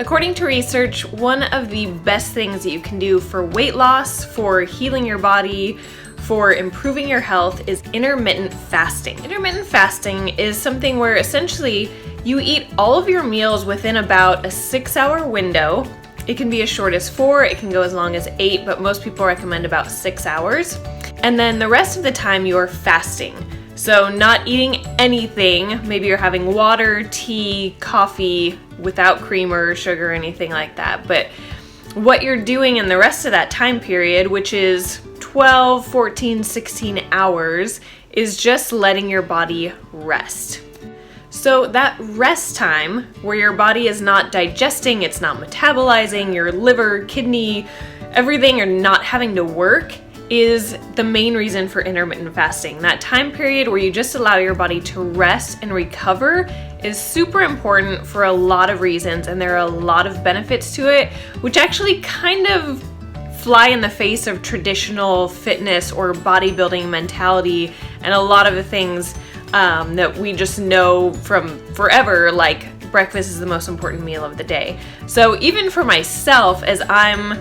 According to research, one of the best things that you can do for weight loss, for healing your body, for improving your health is intermittent fasting. Intermittent fasting is something where essentially you eat all of your meals within about a 6-hour window. It can be as short as 4, it can go as long as 8, but most people recommend about 6 hours. And then the rest of the time you're fasting. So not eating anything, maybe you're having water, tea, coffee without cream or sugar or anything like that. But what you're doing in the rest of that time period, which is 12, 14, 16 hours, is just letting your body rest. So that rest time where your body is not digesting, it's not metabolizing, your liver, kidney, everything are not having to work, is the main reason for intermittent fasting. That time period where you just allow your body to rest and recover is super important for a lot of reasons, and there are a lot of benefits to it, which actually kind of fly in the face of traditional fitness or bodybuilding mentality and a lot of the things that we just know from forever, like breakfast is the most important meal of the day. So even for myself, as I'm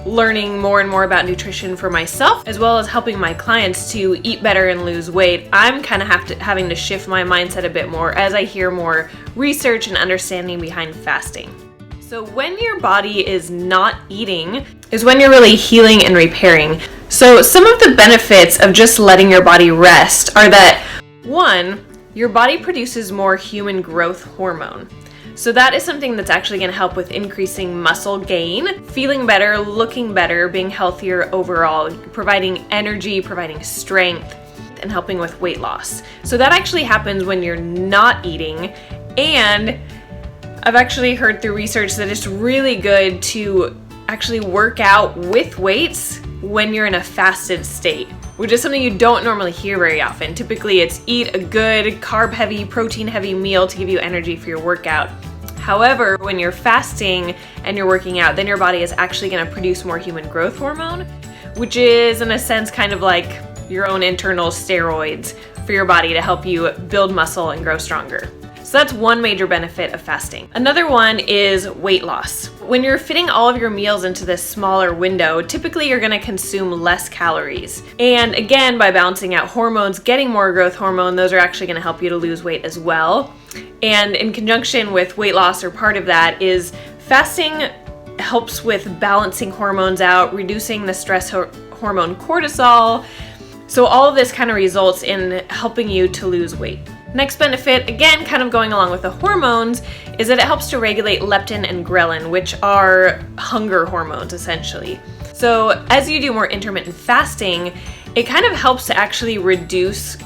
learning more and more about nutrition for myself, as well as helping my clients to eat better and lose weight, I'm kind of having to shift my mindset a bit more as I hear more research and understanding behind fasting. So when your body is not eating is when you're really healing and repairing. So some of the benefits of just letting your body rest are that, one, your body produces more human growth hormone. So that is something that's actually going to help with increasing muscle gain, feeling better, looking better, being healthier overall, providing energy, providing strength, and helping with weight loss. So that actually happens when you're not eating, and I've actually heard through research that it's really good to actually work out with weights when you're in a fasted state, which is something you don't normally hear very often. Typically it's eat a good carb-heavy, protein-heavy meal to give you energy for your workout. However, when you're fasting and you're working out, then your body is actually going to produce more human growth hormone, which is in a sense kind of like your own internal steroids for your body to help you build muscle and grow stronger. So that's one major benefit of fasting. Another one is weight loss. When you're fitting all of your meals into this smaller window, typically you're gonna consume less calories. And again, by balancing out hormones, getting more growth hormone, those are actually gonna help you to lose weight as well. And in conjunction with weight loss, or part of that, is fasting helps with balancing hormones out, reducing the stress hormone cortisol. So all of this kind of results in helping you to lose weight. Next benefit, again, kind of going along with the hormones, is that it helps to regulate leptin and ghrelin, which are hunger hormones, essentially. So as you do more intermittent fasting, it kind of helps to actually reduce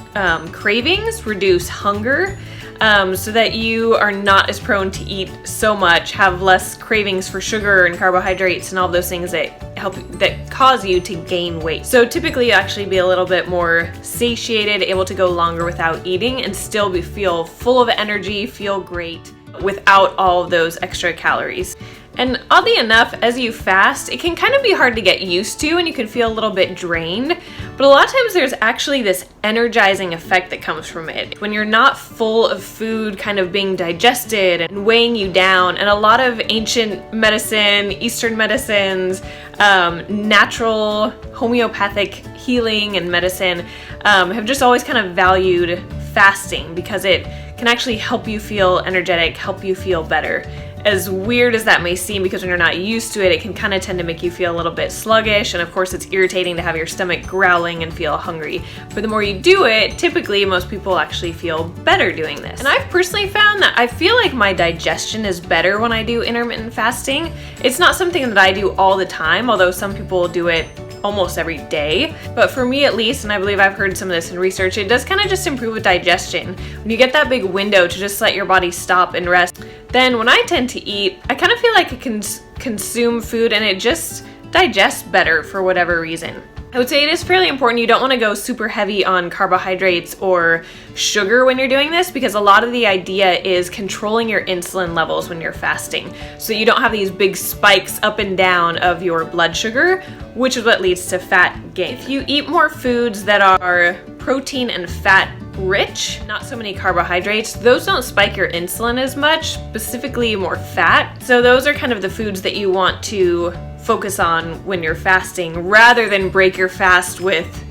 cravings, reduce hunger, so that you are not as prone to eat so much, have less cravings for sugar and carbohydrates and all those things that cause you to gain weight. So typically you actually be a little bit more satiated, able to go longer without eating and still feel full of energy, feel great without all of those extra calories. And oddly enough, as you fast, it can kind of be hard to get used to and you can feel a little bit drained, but a lot of times there's actually this energizing effect that comes from it. When you're not full of food kind of being digested and weighing you down, and a lot of ancient medicine, Eastern medicines, natural homeopathic healing and medicine have just always kind of valued fasting because it can actually help you feel energetic, help you feel better. As weird as that may seem, because when you're not used to it, it can kind of tend to make you feel a little bit sluggish, and of course it's irritating to have your stomach growling and feel hungry. But the more you do it, typically most people actually feel better doing this. And I've personally found that I feel like my digestion is better when I do intermittent fasting. It's not something that I do all the time, although some people do it almost every day. But for me at least, and I believe I've heard some of this in research, it does kind of just improve with digestion. When you get that big window to just let your body stop and rest, then when I tend to eat, I kind of feel like I can consume food and it just digests better for whatever reason. I would say it is fairly important. You don't want to go super heavy on carbohydrates or sugar when you're doing this, because a lot of the idea is controlling your insulin levels when you're fasting, so you don't have these big spikes up and down of your blood sugar, which is what leads to fat gain. If you eat more foods that are protein and fat rich, not so many carbohydrates. Those don't spike your insulin as much, specifically more fat. So those are kind of the foods that you want to focus on when you're fasting, rather than break your fast with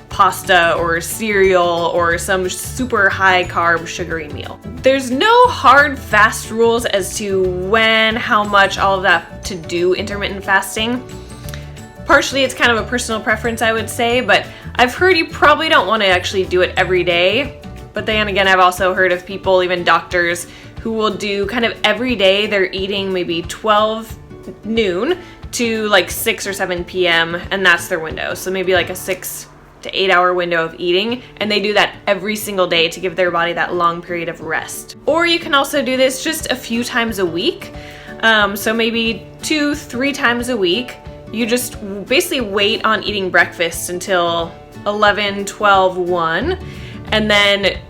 pasta or cereal or some super high carb sugary meal. There's no hard fast rules as to when, how much, all of that to do intermittent fasting. Partially it's kind of a personal preference, I would say, but I've heard you probably don't want to actually do it every day. But then again, I've also heard of people, even doctors, who will do kind of every day they're eating maybe 12 noon to like 6 or 7 p.m. and that's their window. So maybe like a 6 to 8 hour window of eating, and they do that every single day to give their body that long period of rest. Or you can also do this just a few times a week. So maybe 2-3 times a week. You just basically wait on eating breakfast until 11, 12, 1, and then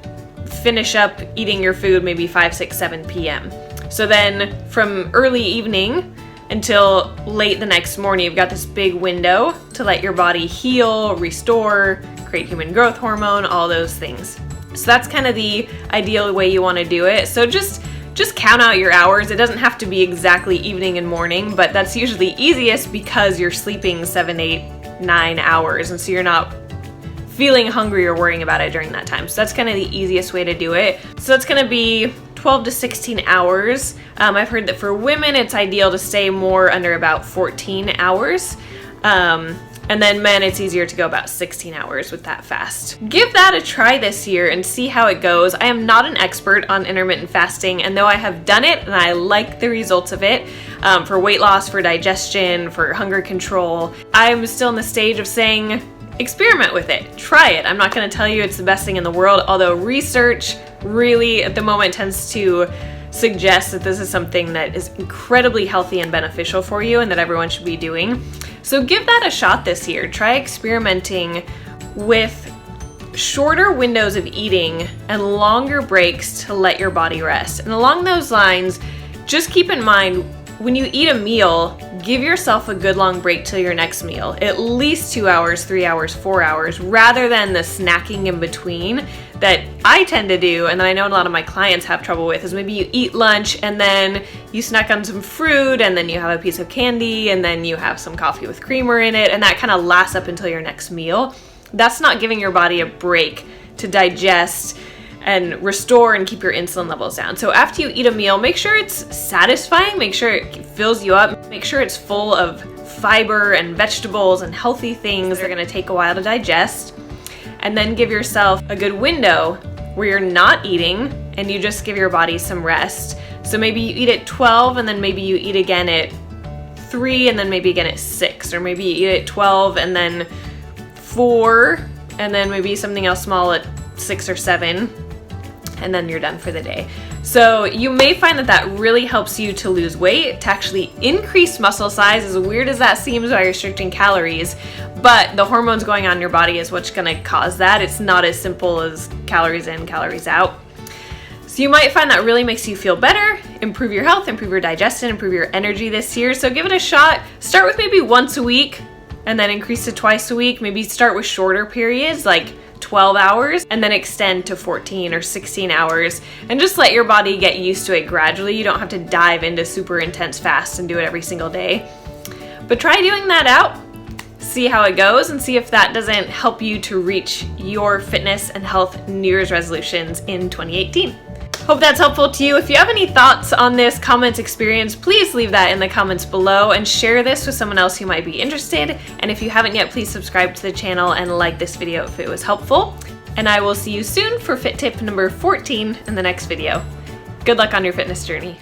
finish up eating your food maybe 5, 6, 7 p.m. So then from early evening until late the next morning, you've got this big window to let your body heal, restore, create human growth hormone, all those things. So that's kind of the ideal way you want to do it. So just count out your hours. It doesn't have to be exactly evening and morning, but that's usually easiest because you're sleeping 7, 8, 9 hours, and so you're not feeling hungry or worrying about it during that time. So that's kind of the easiest way to do it. So it's going to be 12 to 16 hours. I've heard that for women, it's ideal to stay more under about 14 hours. And then men, it's easier to go about 16 hours with that fast. Give that a try this year and see how it goes. I am not an expert on intermittent fasting, and though I have done it and I like the results of it, for weight loss, for digestion, for hunger control, I'm still in the stage of saying, experiment with it, try it. I'm not gonna tell you it's the best thing in the world, although research really at the moment tends to suggest that this is something that is incredibly healthy and beneficial for you and that everyone should be doing. So give that a shot this year. Try experimenting with shorter windows of eating and longer breaks to let your body rest. And along those lines, just keep in mind, when you eat a meal, give yourself a good long break till your next meal. At least 2 hours, 3 hours, 4 hours, rather than the snacking in between that I tend to do, and that I know a lot of my clients have trouble with, is maybe you eat lunch and then you snack on some fruit and then you have a piece of candy and then you have some coffee with creamer in it, and that kind of lasts up until your next meal. That's not giving your body a break to digest and restore and keep your insulin levels down. So after you eat a meal, make sure it's satisfying, make sure it fills you up, make sure it's full of fiber and vegetables and healthy things that are gonna take a while to digest. And then give yourself a good window where you're not eating and you just give your body some rest. So maybe you eat at 12 and then maybe you eat again at 3 and then maybe again at 6, or maybe you eat at 12 and then 4 and then maybe something else small at 6 or 7, and then you're done for the day. So you may find that that really helps you to lose weight, to actually increase muscle size, as weird as that seems by restricting calories, but the hormones going on in your body is what's gonna cause that. It's not as simple as calories in, calories out. So you might find that really makes you feel better, improve your health, improve your digestion, improve your energy this year. So give it a shot. Start with maybe once a week and then increase to twice a week. Maybe start with shorter periods, like 12 hours, and then extend to 14 or 16 hours, and just let your body get used to it gradually. You don't have to dive into super intense fasts and do it every single day. But try doing that out, see how it goes, and see if that doesn't help you to reach your fitness and health New Year's resolutions in 2018. Hope that's helpful to you. If you have any thoughts on this comments experience, please leave that in the comments below and share this with someone else who might be interested. And if you haven't yet, please subscribe to the channel and like this video if it was helpful. And I will see you soon for fit tip number 14 in the next video. Good luck on your fitness journey.